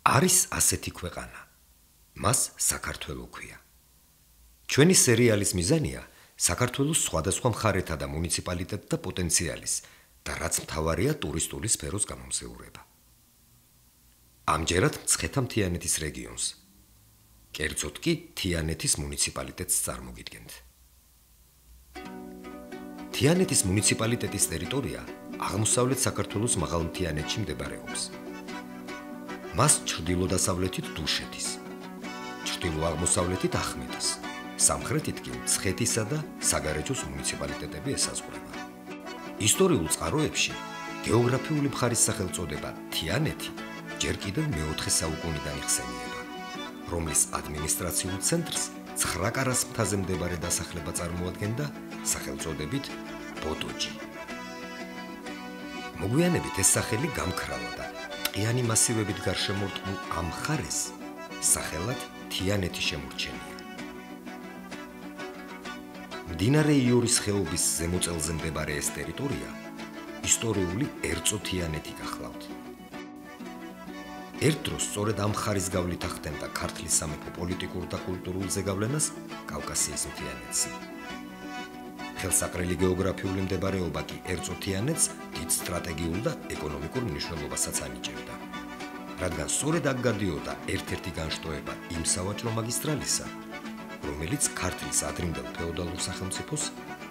არის ასეთი ქვეყანა. მას საქართველო ქვია. ჩვენი სერიალის მიზანია საქართველოს სხვადასხვა მხარეთა და მუნიციპალიტეტთა პოტენციალის და რაც მთავარია ტურისტული სფეროს გამომზეურება. ამჯერად მცხეთა-მთიანეთის რეგიონს, კერძოდ კი თიანეთის მუნიციპალიტეტს წარმოგიდგენთ. თიანეთის მუნიციპალიტეტის ტერიტორია აღმოსავლეთ საქართველოს მაღალმთიანეთში მდებარეობს. მას ჩრდილო-დასავლეთით დუშეთის, ჩრდილო-აღმოსავლეთით ახმეტის, სამხრეთით კი მცხეთისა და საგარეჯოს მუნიციპალიტეტები ესაზღვრება. ისტორიულ წყაროებში გეოგრაფიული მხარის სახელწოდება თიანეთი ჯერ კიდევ მეოთხე საუკუნიდან იხსენიება, რომლის ადმინისტრაციულ ცენტრს ცხრაკარას მთაზე მდებარე დასახლება წარმოადგენდა სახელწოდებით ბოდოჯი. მოგვიანებით ეს სახელი გამქრალა და ტყიანი მასივებით გარშემორტყმულ ამ მხარეს სახელად თიანეთი შემორჩენია. მდინარე იორის ხეობის ზემოწელზე მდებარე ეს ტერიტორია ისტორიული ერწო-თიანეთი გახლავთ. ერთ დროს სწორედ ამ მხარის გავლით ახდენდა ქართლის სამეფო პოლიტიკურ და კულტურულ ზეგავლენას კავკასიის მთიანეთზე. ხელსაყრელი გეოგრაფიული მდებარეობა კი ერწო-თიანეთს დიდ სტრატეგიულ და ეკონომიკურ მნიშვნელობასაც ანიჭებდა, რადგან სწორედ აქ გადიოდა ერთ-ერთი განშტოება იმ სავაჭრო მაგისტრალისა, რომელიც ქართლის ადრინდელ ფეოდალურ სახელმწიფოს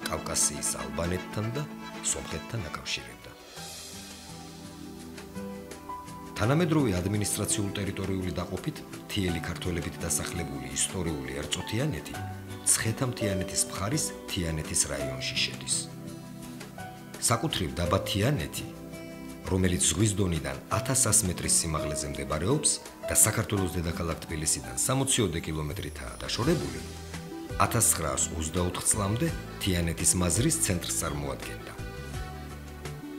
კავკასიის ალბანეთთან და სომხეთთან აკავშირებდა. თანამედროვე ადმინისტრაციულ-ტერიტორიული დაყოფით მთიელი ქართველებით დასახლებული ისტორიული ერწო-თიანეთი მცხეთა-მთიანეთის მხარის თიანეთის რაიონში შედის. საკუთრივ დაბა თიანეთი, რომელიც ზღვის დონიდან 1100 მეტრის სიმაღლეზე მდებარეობს და საქართველოს დედაქალაქ თბილისიდან 60-ოდე კილომეტრითაა დაშორებული, 1924 წლამდე თიანეთის მაზრის ცენტრს წარმოადგენდა.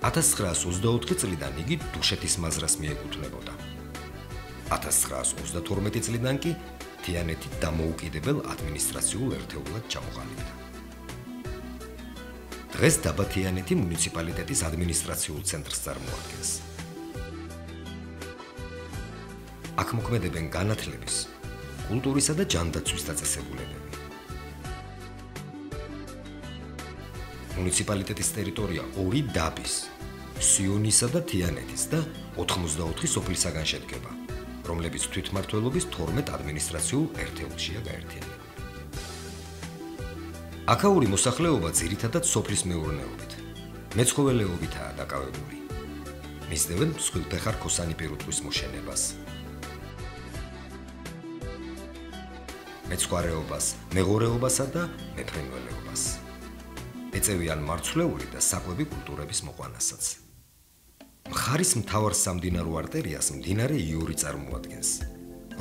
1924 წლიდან იგი დუშეთის მაზრას მიეკუთვნებოდა. 1932 წლიდან კი თიანეთი დამოუკიდებელ ადმინისტრაციულ ერთეულად ჩამოყალიბდა. დღეს დაბა თიანეთი მუნიციპალიტეტის ადმინისტრაციულ ცენტრს წარმოადგენს. აქ მოქმედებენ განათლების, კულტურისა და ჯანდაცვის დაწესებულებები. მუნიციპალიტეტის ტერიტორია ორი დაბის, სიონისა და თიანეთის და 84 სოფლისაგან შედგება, რომლებიც თვითმმართველობის 12 ადმინისტრაციულ ერთეულშია გაერთიანებული. აქაური მოსახლეობა ძირითადად სოფლის მეურნეობით, მეცხოველეობითაა დაკავებული. მისდევენ მსხვილფეხა რქოსანი პირუტყვის მოშენებას, მეცხვარეობას, მეღორეობასა და მეფრინველეობას. ეწევიან მარცვლეული და საკვები კულტურების მოყვანასაც. მხარის მთავარ სამდინარო არტერიას მდინარე იური წარმოადგენს,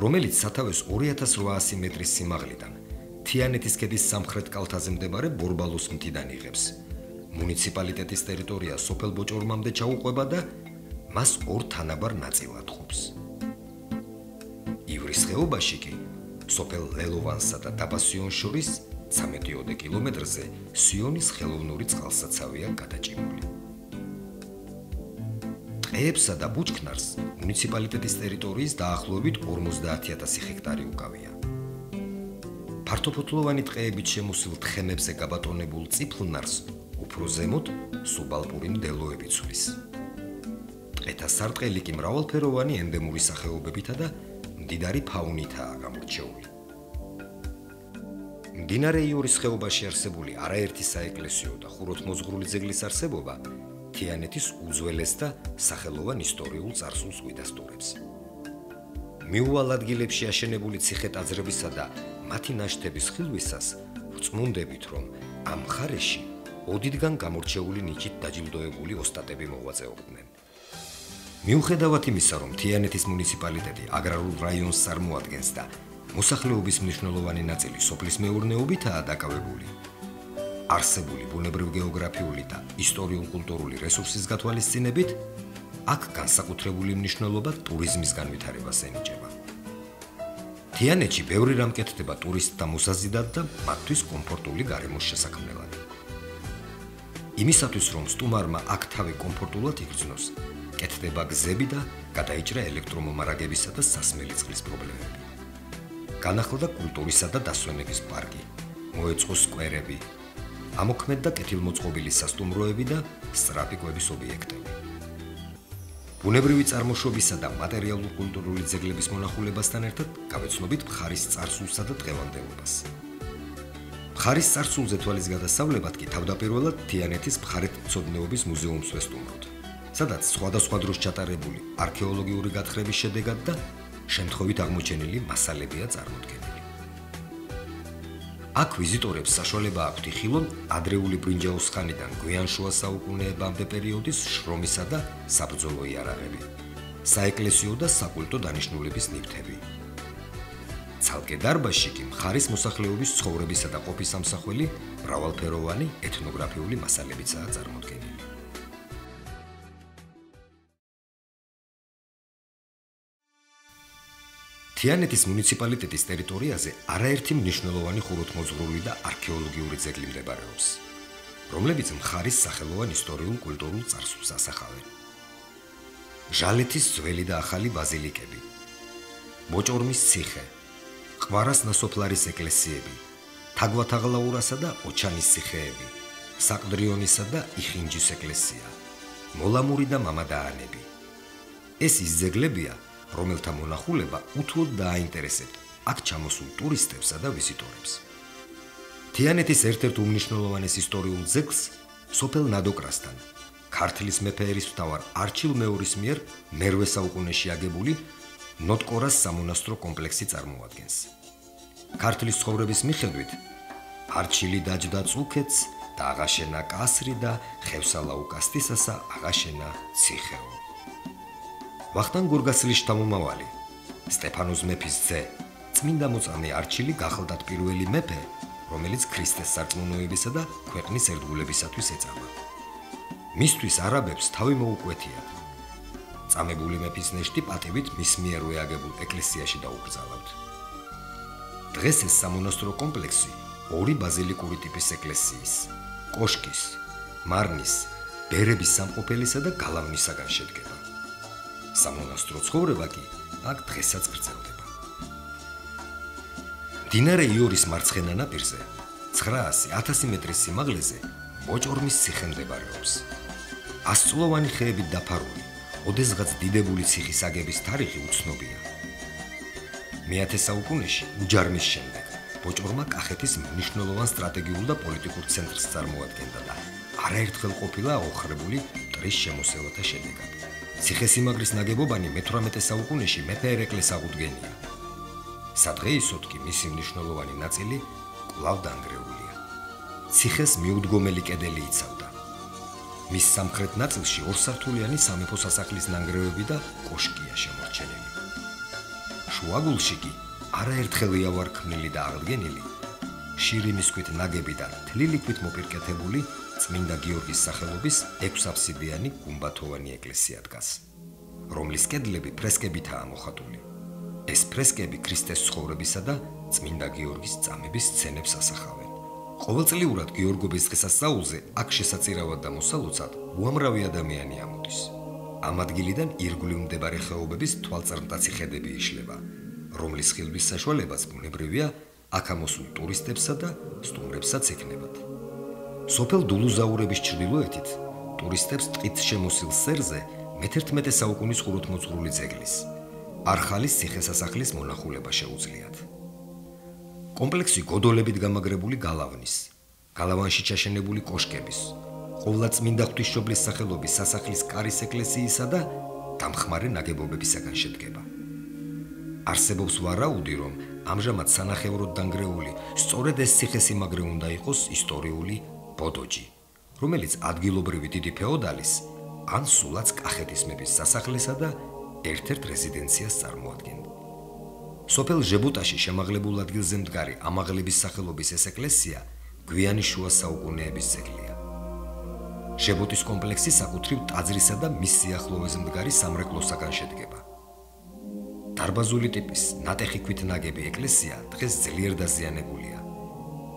რომელიც სათავეს 2800 მეტრის სიმაღლიდან თიანეთის ქედის სამხრეთ კალთაზე მდებარე ბორბალოს მთიდან იღებს. მუნიციპალიტეტის ტერიტორია სოფელ ბოჭორმამდე ჩაუყვება და მას ორ თანაბარ ნაწილად ყოფს. ივრის ხეობაში კი სოფელ ლელოვანსა და დაბა სიონს შორის 13 კილომეტრზე სიონის ხელოვნური წყალსაცავია გადაჭიმული. ტყეებსა და ბუჩქნარს მუნიციპალიტეტის ტერიტორიის დაახლოებით 50000 ჰექტარი უკავია. ფართოფოთლოვანი ტყეებით შემოსილ თხემებზე გაბატონებულ წიფლნარს უფრო ზემოთ სუბალპური მდელოები ცვლის. ტყეთა სარტყელი კი მრავალფეროვანი ენდემური სახეობებითა და მდიდარი ფაუნითაა გამორჩეული. მდინარე იორის ხეობაში არსებული არაერთი საეკლესიო და ხუროთმოძღვრული ძეგლის არსებობა თიანეთის უძველეს და სახელოვან ისტორიულ წარსულს გვიდასტურებს. მიუვალ ადგილებში აშენებული ციხე-ტაძრებისა და მათი ნაშთების ხილვისას ვწმუნდებით, რომ ამ მხარეში ოდითგან გამორჩეული ნიჭით დაჯილდოებული ოსტატები მოღვაწეობდნენ. მიუხედავად იმისა, რომ თიანეთის მუნიციპალიტეტი აგრარულ რაიონს წარმოადგენს და მოსახლეობის მნიშვნელოვანი ნაწილი სოფლის მეურნეობითაა დაკავებული, არსებული ბუნებრივ-გეოგრაფიული და ისტორიულ-კულტურული რესურსის გათვალისწინებით, აქ განსაკუთრებული მნიშვნელობა ტურიზმის განვითარებას ენიჭება. თიანეთში ბევრი რამ კეთდება ტურისტთა მოსაზიდად და მათთვის კომფორტული გარემოს შესაქმნელად. იმისათვის, რომ სტუმარმა აქ თავი კომფორტულად იგრძნოს, კეთდება გზები და გადაიჭრა ელექტრომომარაგებისა და სასმელი წყლის პრობლემები. განახლდა კულტურისა და დასვენების პარკი, მოეწყო სკვერები, ამოქმედდა კეთილმოწყობილი სასტუმროები და სწრაფი კვების ობიექტები. ბუნებრივი წარმოშობისა და მატერიალურ-კულტურული ძეგლების მონახულებასთან ერთად გავეცნობით მხარის წარსულსა და დღევანდელობას. მხარის წარსულზე თვალის გადასავლებად კი თავდაპირველად თიანეთის მხარეთმცოდნეობის მუზეუმს ვესტუმროთ, სადაც სხვადასხვა დროს ჩატარებული არქეოლოგიური გათხრების შედეგად და შემთხვევით აღმოჩენილი მასალებია წარმოდგენილი. აქ ვიზიტორებს საშუალება აქვთ იხილონ ადრეული ბრინჯაოს ხანიდან გვიან შუა საუკუნეებამდე პერიოდის შრომისა და საბრძოლო იარაღები, საეკლესიო და საკულტო დანიშნულების ნივთები. ცალკე დარბაზში კი მხარის მოსახლეობის ცხოვრებისა და ყოფის ამსახველი მრავალფეროვანი ეთნოგრაფიული მასალებიცაა წარმოდგენილი. თიანეთის მუნიციპალიტეტის ტერიტორიაზე არაერთი მნიშვნელოვანი ხუროთმოძღვრული და არქეოლოგიური ძეგლი მდებარეობს, რომლებიც მხარის სახელოვან ისტორიულ-კულტურულ წარსულს ასახავენ. ჟალეთის ძველი და ახალი ბაზილიკები, ბოჭორმის ციხე, ყვარას ნასოფლარის ეკლესიები, თაგვათაღლაურასა და ოჩანის ციხეები, საყდრიონისა და იხინჯის ეკლესია, მოლამური და მამადაანები. ეს ის ძეგლებია, რომელთა მონახულება უთუოდ დააინტერესებთ აქ ჩამოსულ ტურისტებსა და ვიზიტორებს. თიანეთის ერთ-ერთ უმნიშვნელოვანეს ისტორიულ ძეგლს სოფელ ნადოკრასთან, ქართლის მეფე ერისმთავარ არჩილ მეორის მიერ მერვე საუკუნეში აგებული ნოტკორას სამონასტრო კომპლექსი წარმოადგენს. ქართლის ცხოვრების მიხედვით არჩილი დაჯდა წუქეთს და აღაშენა კასრი და ხევსალა უკასტისასა აღაშენა ციხეო. ვახტანგ გორგასლის შთამომავალი, სტეფანოს მეფის ძე, წმინდა მოწამე არჩილი გახლდათ პირველი მეფე, რომელიც ქრისტეს სარწმუნოებისა და ქვეყნის ერთგულებისათვის ეწამა. მისთვის არაბებს თავი მოუკვეთიათ. წამებული მეფის ნეშტი პატივით მის მიერვე აგებულ ეკლესიაში დაუკრძალავთ. დღეს ეს სამონასტრო კომპლექსი ორი ბაზილიკური ტიპის ეკლესიის, კოშკის, მარნის, ბერების სამყოფელისა და გალავნისაგან შედგება. სამონასტრო ცხოვრება კი აქ დღესაც გრძელდება. მდინარე იორის მარცხენა ნაპირზე 900-1000 მეტრის სიმაღლეზე ბოჭორმის ციხე მდებარეობს. 100-წლოვანი ხეებით დაფარული, ოდესღაც დიდებული ციხის აგების თარიღი უცნობია. მე-10 საუკუნეში უჯარმის შემდეგ ბოჭორმა კახეთის მნიშვნელოვან სტრატეგიულ და პოლიტიკურ ცენტრს წარმოადგენდა და არაერთხელ ყოფილა აოხრებული მტრის შემოსევათა შედეგად. ციხესიმაგრის ნაგებობანი მე-18 საუკუნეში მეფე ერეკლეს აღუდგენია. სადღეისოდ კი მისი მნიშვნელოვანი ნაწილი კვლავ დანგრეულია. ციხეს მიუდგომელი კედელი იცავდა. მის სამხრეთ ნაწილში ორსართულიანი სამეფო სასახლის ნანგრევები და კოშკია შემორჩენილი. შუაგულში კი არაერთხელ ავარქმნილი და აღდგენილი შირიმის ქვით ნაგები და თლილი ქვით მოპირკეთებული წმინდა გიორგის სახელობის 6-აფსიდიანი გუმბათოვანი ეკლესია დგას, რომლის კედლები ფრესკებითაა მოხატული. ეს ფრესკები ქრისტეს ცხოვრებისა და წმინდა გიორგის წამების სცენებს ასახავენ. ყოველწლიურად გიორგობის დღესასწაულზე აქ შესაწირავად და მოსალოცად უამრავი ადამიანი ამოდის. ამ ადგილიდან ირგვლივ მდებარე ხეობების თვალწარმტაცი ხედები იშლება, რომლის ხილვის საშუალებაც ბუნებრივია აქ ამოსულ ტურისტებსა და სტუმრებსაც ექნებათ. სოფელ დულუზაურების ჩრდილოეთით ტურისტებს ტყით შემოსილ სერზე მე-11 საუკუნის ხუროთმოძღვრული ძეგლის, არხალის ციხესასახლის მონახულება შეუძლიათ. კომპლექსი გოდოლებით გამაგრებული გალავნის, გალავანში ჩაშენებული კოშკების, ყოვლადწმინდა ღვთისმშობლის სახელობის სასახლის კარის ეკლესიისა და დამხმარე ნაგებობებისაგან შედგება. არსებობს ვარაუდი, რომ ამჟამად სანახევროდ დანგრეული სწორედ ეს ციხესიმაგრე უნდა იყოს ისტორიული ბოდოჯი, რომელიც ადგილობრივი დიდი ფეოდალის ან სულაც კახეთის მეფის სასახლესა და ერთ-ერთ რეზიდენციას წარმოადგენდა. სოფელ ჟებუტაში შემაღლებულ ადგილზე მდგარი ამაღლების სახელობის ეს ეკლესია გვიანი შუა საუკუნეების ძეგლია. ჟებუტის კომპლექსი საკუთრივ ტაძრისა და მის სიახლოვეზე მდგარი სამრეკლოსაგან შედგება. დარბაზული ტიპის ნატეხი ქვით ნაგები ეკლესია დღეს ძლიერ დაზიანებულია.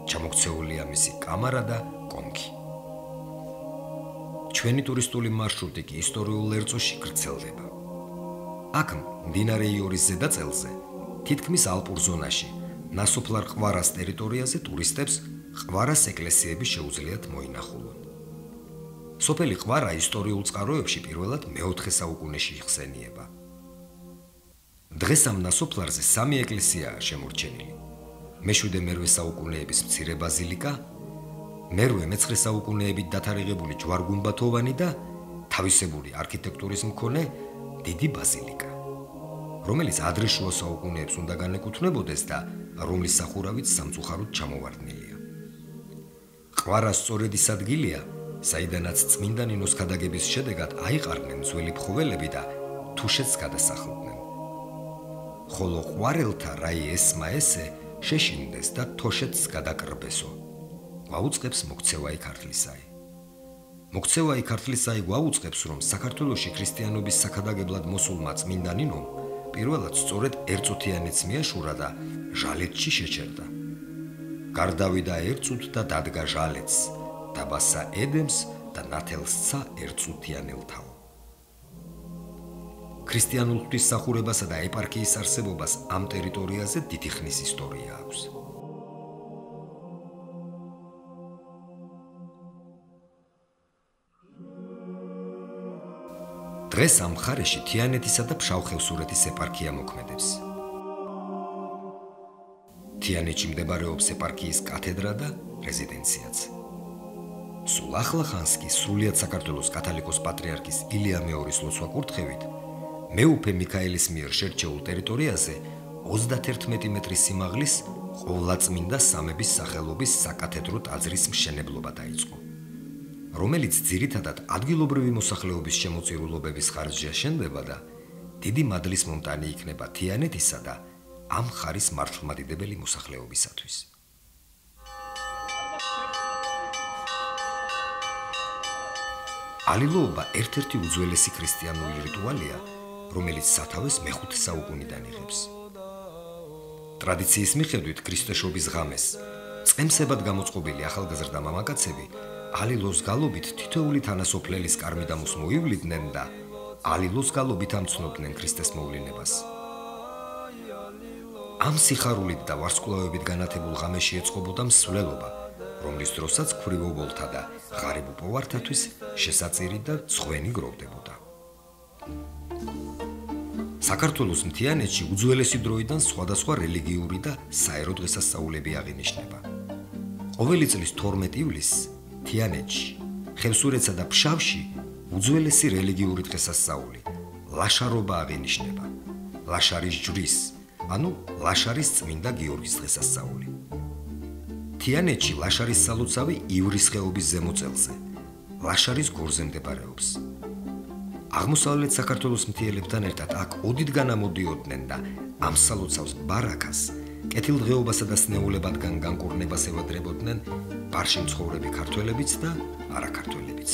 ჩამოქცეულია მისი კამარა და კონქი. ჩვენი ტურისტული მარშრუტი კი ისტორიულ ერწოში გრძელდება. აქ მდინარე იერის ზედაწელზე, თითქმის ალპურ ზონაში, ნასოფლარ ყვარას ტერიტორიაზე ტურისტებს ყვარას ეკლესიები შეუძლიათ მოინახულონ. სოფელი ყვარა ისტორიულ წყაროებში პირველად მე-4 საუკუნეში იხსენიება. დღეს ამ ნასოფლარზე 3 ეკლესიაა შემორჩენილი. მე-7-მე საუკუნეების მცირე ბაზილიკა, მე-9 საუკუნეებით დათარიღებული ჯვარ-გუმბათოვანი და თავისებური არქიტექტურის მქონე დიდი ბაზილიკა, რომელიც ადრე შუა საუკუნეებს უნდა განეკუთვნებოდეს და რომლის სახურავით სამწუხაროდ ჩამოვარდნილია. ყვარა სწორედ ის ადგილია, საიდანაც წმინდა ნინოს ქადაგების შედეგად აიყარნენ ძველი ფხოველები და თუშეთს გადასახლდნენ. ხოლო ყვარელთა რაი ესმა-ესე შეშინდეს და თოშეთს გადაკრბესო. გვაუწყებს მოქცევაი ქართლისაი. მოქცევაი ქართლისაი გვაუწყებს, რომ საქართველოში ქრისტიანობის საქადაგებლად მოსულმა წმინდა ნინომ პირველად სწორედ ერწუთიანეთს მიაშურა და ჟალეთში შეჩერდა. გარდავიდა ერწუთ და დადგა ჟალეთს, დაბასა ედემს და ნათელსცა ერწუთიანელთაო. ქრისტიანულ ღვთისმსახურებასა და ეპარქიის არსებობას ამ ტერიტორიაზე დიდი ხნის ისტორია აქვს. დღეს ამ მხარეში თიანეთისა და ფშავ-ხევსურეთის ეპარქია მოქმედებს. თიანეთში მდებარეობს ეპარქიის კათედრა და რეზიდენციაც. სულ ახლა ხანს კი სრულიად საქართველოს კათოლიკოს პატრიარქის ილია მეორის ლოცვა-კურთხევით მეუფე მიქაელის მიერ შერჩეულ ტერიტორიაზე 31 მეტრის სიმაღლის ყოვლადწმინდა სამების სახელობის საკათედრო ტაძრის მშენებლობა დაიწყო, რომელიც ძირითადად ადგილობრივი მოსახლეობის შემოწირულობების ხარჯზე შენდება და დიდი მადლის მომტანი იქნება თიანეთისა და ამ მხარის მართლმადიდებელი მოსახლეობისათვის. ალილოობა ერთ-ერთი უძველესი ქრისტიანული რიტუალია, რომელიც სათავეს მე-5 საუკუნიდან იღებს. ტრადიციის მიხედვით ქრისტეშობის ღამეს წემსებად გამოწყობილი ახალგაზრდა მამაკაცები ალილოს გალობით თითოეული თანასოფლელის კარ-მიდამოს მოივლიდნენ და ალილოს გალობით ამცნობდნენ ქრისტეს მოვლენებას. ამ სიხარულით და ვარსკვლავებით განათებულ ღამეში ეწყობოდა მსვლელობა, რომლის დროსაც ქვრივობოლთა და ღარიბ უპოვართათვის შესაწირი და ცხვენი გროვდებოდა. საქართველოს მთიანეთში უძველესი დროიდან სხვადასხვა რელიგიური და საერო დღესასწაულები აღინიშნება. ყოველი წლის 12 ივლისს თიანეთში, ხევსურეთსა და ფშავში უძველესი რელიგიური დღესასწაული ლაშარობა აღინიშნება. ლაშარის ჯვრის, ანუ ლაშარის წმინდა გიორგის დღესასწაული. თიანეთში ლაშარის სალოცავი ივრის ხეობის ზემო წელზე, ლაშარის გორზე მდებარეობს. აღმოსავლეთ საქართველოს მთიელებთან ერთად აქ ოდითგან ამოდიოდნენ და ამ სალოცავს ბარაქას, კეთილდღეობასა და სნეულებადგან განკურნებას ევადრებოდნენ ბარში მცხოვრები ქართველებიც და არაქართველებიც.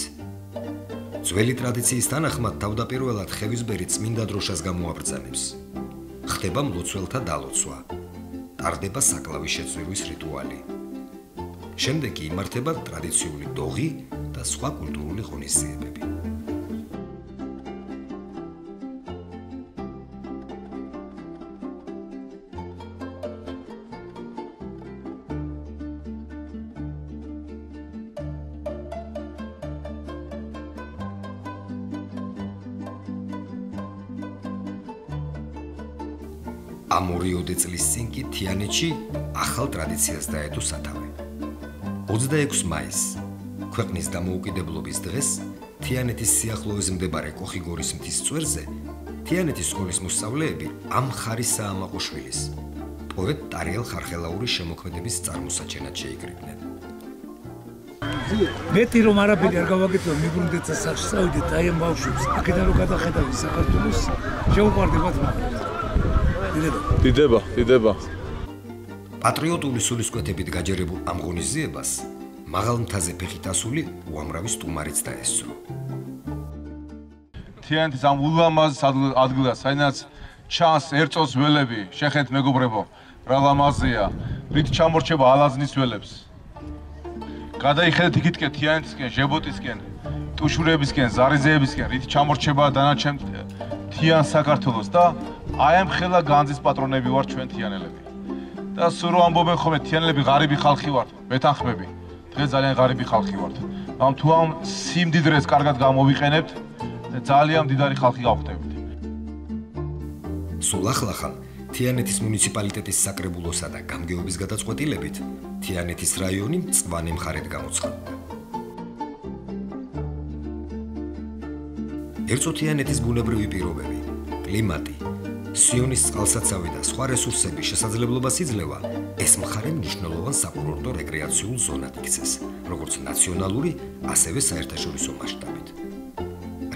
ძველი ტრადიციის თანახმად თავდაპირველად ხევისბერი წმინდა დროშას გამოაბრძანებს. ხდება მლოცველთა დალოცვა, ტარდება საკლავის შეწვირვის რიტუალი. შემდეგ კი იმართება ტრადიციული დოღი და სხვა კულტურული ღონისძიებები. ამ 2 წლის წინ კი თიანეთში ახალ ტრადიციას დაედო სათავე. 26 მაისს, ქვეყნის დამოუკიდებლობის დღეს, თიანეთის სიახლოვეს მდებარე კოხიგორის მთის წვერზე, თიანეთის სკოლის მოსწავლეები ამ ხარისაა მაყოშვილის, პოეტ ტარიელ ხარხელაურის შემოქმედების წარმოსაჩენად შეიკრიბნენ. მეტი რომ არაფერი არ გავაკეთო, მიბრუნდეთ სახში წავიდეთ აი ამ ბავშვებს, აქედან რომ გადახედავთ საქართველოს, შეუყვარდებათ მაგრამ. დიდება. პატრიოტული სულისკვეთებით გაჯერებულ ამ ღონისძიებას მაღალ მთაზე ფეხით ასული უამრავი სტუმარიც დაესწრო. თიანეთის ამ ულამაზ ადგილას, საიდანაც ჩანს ერწოს ველები, შეხეთ მეგობრებო, რა ლამაზია, რით ჩამორჩება ალაზნის ველებს. გადაიხედეთ იქითკენ თიანეთისკენ, ჟებოტისკენ, ტუშურებისკენ, ზარიზეებისკენ, რით ჩამორჩება დანარჩენ თიან საქართველოს და აი ამ ხელა განძის პატრონები ვართ ჩვენ თიანელები. და სულ რომ ამბობენ ხოლმე თიანელები ღარიბი ხალხი ვართ, მეთანხმები. დღეს ძალიან ღარიბი ხალხი ვართ. მაგრამ თუ ამ სიმდიდრეს კარგად გამოვიყენებთ, ძალიან მდიდარი ხალხი გავხდებით. სულ ახლახან თიანეთის მუნიციპალიტეტის საკრებულოსა და გამგეობის გადაწყვეტილებით თიანეთის რაიონი მწვანე მხარედ გამოცხადდა. ერთო თიანეთის ბუნებრივი პირობები, კლიმატი, სიონის წყალსაცავი და სხვა რესურსების შესაძლებლობას იძლევა ეს მხარე მნიშვნელოვან საკურორტო რეკრეაციულ ზონად იქცეს, როგორც ნაციონალური, ასევე საერთაშორისო მასშტაბით.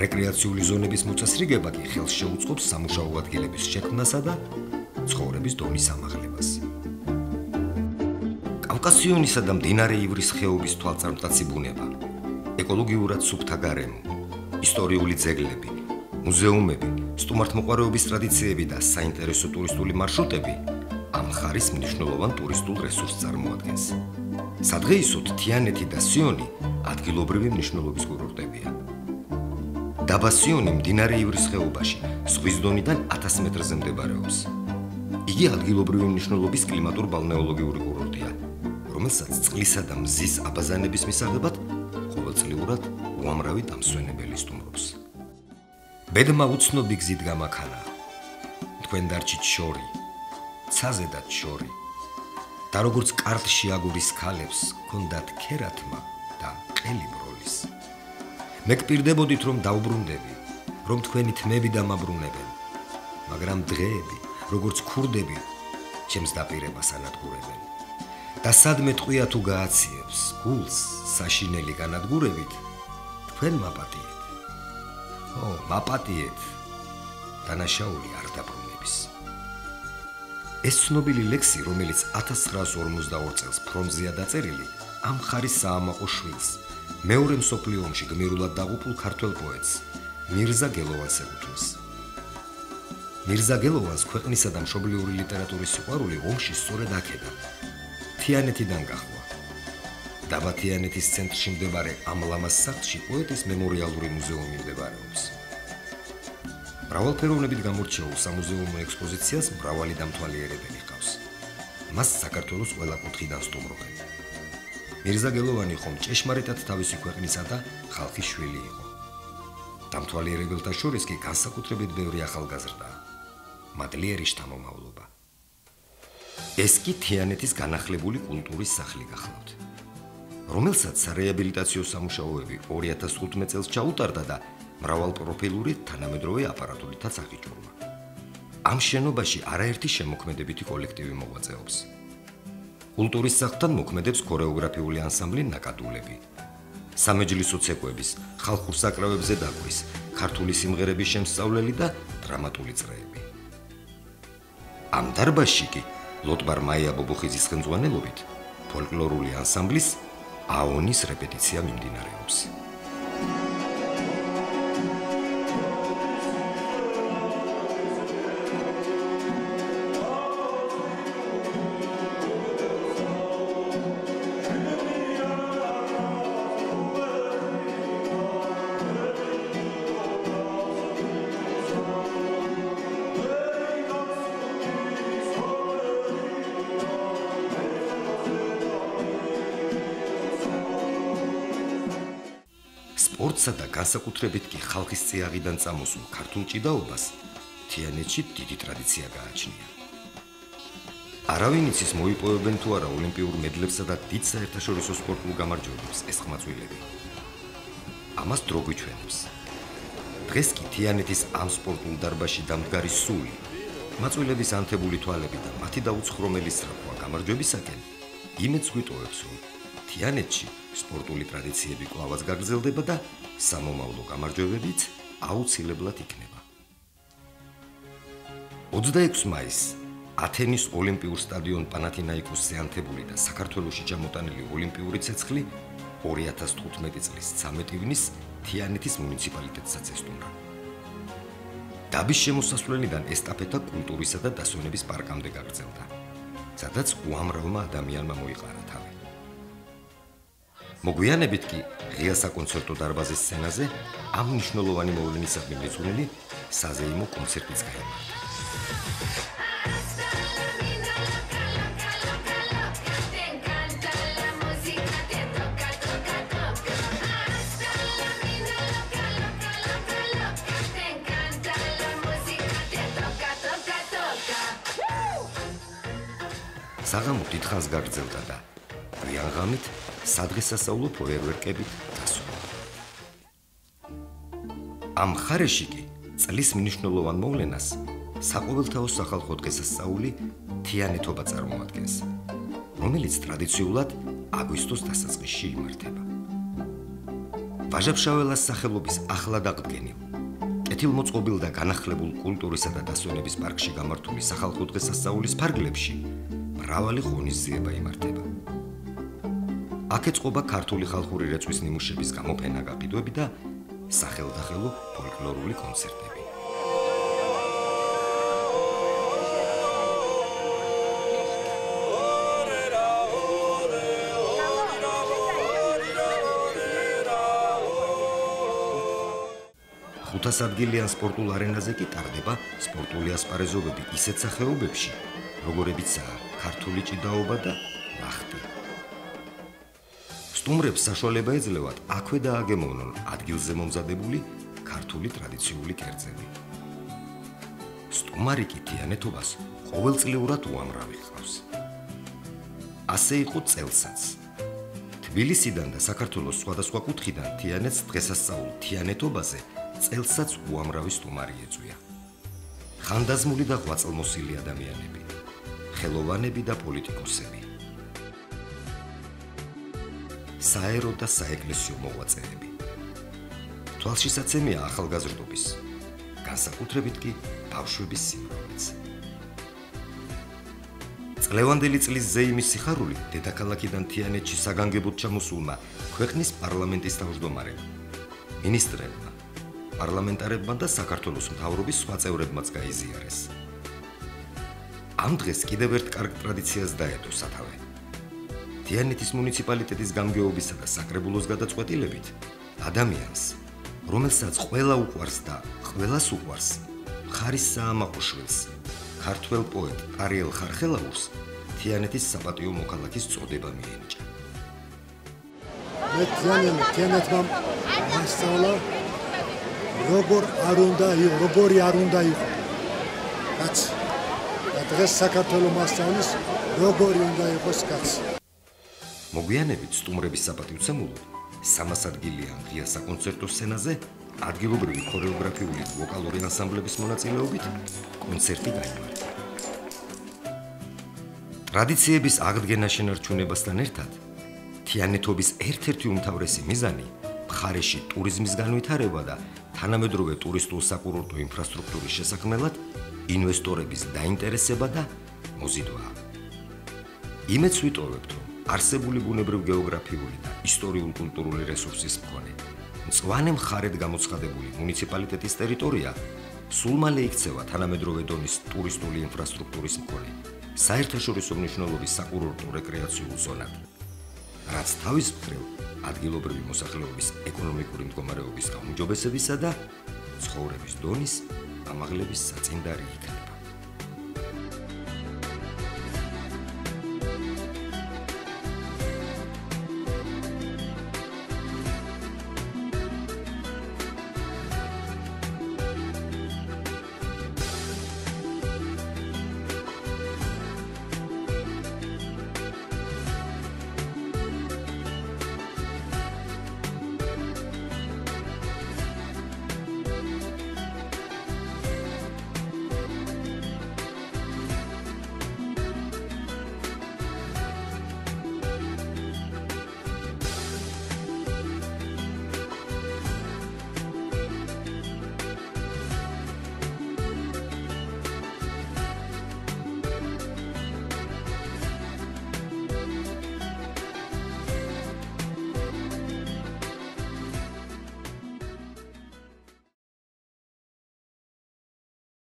რეკრეაციული ზონების მოწესრიგება კი ხელს შეუწყობს სამუშაო ადგილების შექმნასა და ცხოვრების დონის ამაღლებას. კავკასიონისა და მდინარე ივრის ხეობის თვალწარმტაცი ბუნება, ეკოლოგიურად სუფთა გარემო, ისტორიული ძეგლები, მუზეუმები, სტუმართმოყვარეობის ტრადიციები და საინტერესო ტურისტული მარშრუტები ამ მხარის მნიშვნელოვან ტურისტულ რესურსს წარმოადგენს. სადღეისოდ თიანეთი და სიონი ადგილობრივი მნიშვნელობის კურორტებია. დაბა სიონი მდინარე ივრის ხეობაში, ზღვის დონიდან 1000 მეტრზე მდებარეობს. იგი ადგილობრივი მნიშვნელობის კლიმატურ-ბალნეოლოგიური კურორტია, რომელსაც წყლისა და მზის აბაზანების მისაღებად ყოველწლიურად უამრავი დამსვენებელი სტუმრობს. ბედმა უცნობი გზით გამაქანა, თქვენ დარჩით შორი, ცაზედათ შორი, და როგორც კარტში აგურის ქალებს ჰქონდათ ქერათმა და ყელი ბროლის. მე გპირდებოდით რომ დავბრუნდები, რომ თქვენი თმები დამაბრუნებენ, მაგრამ დღეები, როგორც ქურდები, ჩემს დაპირებას ანადგურებენ. და სადმე ტყვია თუ გააციებს, გულს საშინელი განადგურებით, თქვენ მაპატიეთ. ო, მაპატიეთ, დანაშაული არ დაბრუნების. ეს ცნობილი ლექსი, რომელიც 1942 წელს ფრონტზეა დაწერილი, ამ მხარის საამაყო შვილს, მეორე მსოფლიო ომში გმირულად დაღუპულ ქართველ პოეტს, მირზა გელოვანს ეკუთვნის. მირზა გელოვანს ქვეყნისა და მშობლიური ლიტერატურის სიყვარული ომში სწორედ აქედან, თიანეთიდან გაჰყვა. დაბა თიანეთის ცენტრში მდებარე ამ ლამაზ სახლში პოეტის მემორიალური მუზეუმი მდებარეობს. მრავალფეროვნებით გამორჩეულ სამუზეუმო ექსპოზიციას მრავალი დამთვალიერებელი ჰყავს. მას საქართველოს ყველა კუთხიდან სტუმრობენ. მირზა გელოვანი ხომ ჭეშმარიტად თავისი ქვეყნისა და ხალხის შვილი იყო. დამთვალიერებელთა შორის კი განსაკუთრებით ბევრი ახალგაზრდაა. მადლიერი შთამომავლობა. ეს კი თიანეთის განახლებული კულტურის სახლი გახლავთ, რომელსაცარეაბილიტაციო სამუშაოები 2015 წელს ჩაუტარდა და მრავალპროფილური თანამედროვე აპარატურითაც აღიჭურვა. ამ შენობაში არაერთი შემოქმედებითი კოლექტივი მოღვაწეობს. კულტურის სახლთან მოქმედებს ქორეოგრაფიული ანსამბლი ნაკადულები. სამეჯლისო ცეკვების, ხალხურ საკრავებზე დაკვრის, ქართული სიმღერების შემსწავლელი და დრამატული წრეები. ამ დარბაზში კი ლოტბარ მაია ბობოხიძის ხელმძღვანელობით ფოლკლორული ანსამბლის აონის რეპეტიცია მიმდინარეობს. სპორტსა და განსაკუთრებით კი ხალხის წიაღიდან წამოსულ ქართულ ჭიდაობას თიანეთში დიდი ტრადიცია გააჩნია. არავინ იცის მოიპოვებენ თუ არა ოლიმპიურ მედლებსა და დიდ საერთაშორისო სპორტულ გამარჯვებებს ეს ხმაწვილები. ამას დრო გვიჩვენებს. დღეს კი თიანეთის ამ სპორტულ დარბაზში დამდგარი სული, მაწვილების ანთებული თვალები და მათი დაუცხრომელი სწრაფვა გამარჯვებისაკენ იმედს გვიტოვებს, რომ თიანეთში სპორტული ტრადიციები კვლავაც გაგრძელდება და სამომავლო გამარჯვებებიც აუცილებლად იქნება. 26 მაისს ათენის ოლიმპიურ სტადიონ პანათინაიკოსზე ანთებული და საქართველოში ჩამოტანილი ოლიმპიური ცეცხლი 2015 წლის 13 ივნის თიანეთის მუნიციპალიტეტსაც ესტუმრა. დაბის შემოსასვლელიდან ესტაფეტა კულტურისა და დასვენების პარკამდე გაგრძელდა, სადაც უამრავმა ადამიანმა მოიყარა თავი. მოგვიანებით კი ღია საკონცერტო დარბაზის სცენაზე ამ მნიშვნელოვანი მოვლენისადმი მიწვეული საზეიმო კონცერტიც გაიმართა. საღამო დიდხანს გაგრძელდა და გვიან ღამით სადღესასწაულო ფოიერვერკებით დასრულდა. ამ მხარეში კი წლის მნიშვნელოვან მოვლენას საყოველთაო სახალხო დღესასწაული თიანეთობა წარმოადგენს, რომელიც ტრადიციულად აგვისტოს დასაწყისში იმართება. ვაჟა-ფშაველას სახელობის ახლად აღდგენილ, კეთილმოწყობილ და განახლებულ კულტურისა და დასვენების პარკში გამართული სახალხო დღესასწაულის ფარგლებში მრავალი ღონისძიება იმართება. აქ ეწყობა ქართული ხალხური რეწვის ნიმუშების გამოფენა გაყიდვები და სახელდახელო ფოლკლორული კონცერტები. ხუთასადგილიან სპორტულ არენაზე კი ტარდება სპორტული ასპარეზობები ისეთ სახეობებში, როგორებიცაა ქართული ჭიდაობა და ლახტი. სტუმრებს საშუალება ეძლევათ აქვე დააგემოვნონ ადგილზე მომზადებული ქართული ტრადიციული კერძები. სტუმარი კი თიანეთობას ყოველწლიურად უამრავი ჰყავს. ასე იყო წელსაც. თბილისიდან და საქართველოს სხვადასხვა კუთხიდან თიანეთს დღესასწაულ თიანეთობაზე წელსაც უამრავი სტუმარი ეწვია. ხანდაზმული და ღვაწლმოსილი ადამიანები, ხელოვანები და პოლიტიკოსები, საერო და საეკლესიო მოღვაწეები. თვალშისაცემია ახალგაზრდობის, განსაკუთრებით კი ბავშვების სიმრავლეც. წლევანდელი წლის ზეიმის სიხარული დედაქალაქიდან თიანეთში საგანგებოდ ჩამოსულმა ქვეყნის პარლამენტის თავმჯდომარემ, მინისტრებმა, პარლამენტარებმა და საქართველოს მთავრობის სხვა წევრებმაც გაიზიარეს. ამ დღეს კიდევ ერთ კარგ ტრადიციას დაედო სათავე. თიანეთის მუნიციპალიტეტის გამგეობისა და საკრებულოს გადაწყვეტილებით ადამიანს, რომელსაც ყველა უყვარს და ყველას უყვარს, ხარის საამაყოშვილს, ქართველ პოეტ არიელ ხარხელაურს თიანეთის საპატიო მოქალაქის წოდება მიენიჭა. მე თიანეთმა მასწავლა როგორი არ უნდა იყო. კაცი. და დღეს საქართველოს მასწავლის როგორი უნდა იყოს კაცი. მოგვიანებით სტუმრების საპატივცემულოდ 300 ადგილიან ღია საკონცერტო სცენაზე ადგილობრივი ქორეოგრაფიული ვოკალური ანსამბლების მონაწილეობით კონცერტი გაიმართა. ტრადიციების აღდგენა შენარჩუნებასთან ერთად თიანეთობის ერთ-ერთი უმთავრესი მიზანი მხარეში ტურიზმის განვითარება და თანამედროვე ტურისტულ საკურორტო ინფრასტრუქტურის შესაქმნელად ინვესტორების დაინტერესება და მოზიდვაა. იმედს ვიტოვებთ, რომ არსებული ბუნებრივ-გეოგრაფიული და ისტორიულ-კულტურული რესურსის მქონე მწვანე მხარედ გამოცხადებული მუნიციპალიტეტის ტერიტორია სულ მალე იქცევა თანამედროვე დონის ტურისტული ინფრასტრუქტურის მქონე საერთაშორისო მნიშვნელობის საკურორტო რეკრეაციულ ზონად, რაც თავის მხრივ ადგილობრივი მოსახლეობის ეკონომიკური მდგომარეობის გაუმჯობესებისა და ცხოვრების დონის ამაღლების საწინდარი იქნება.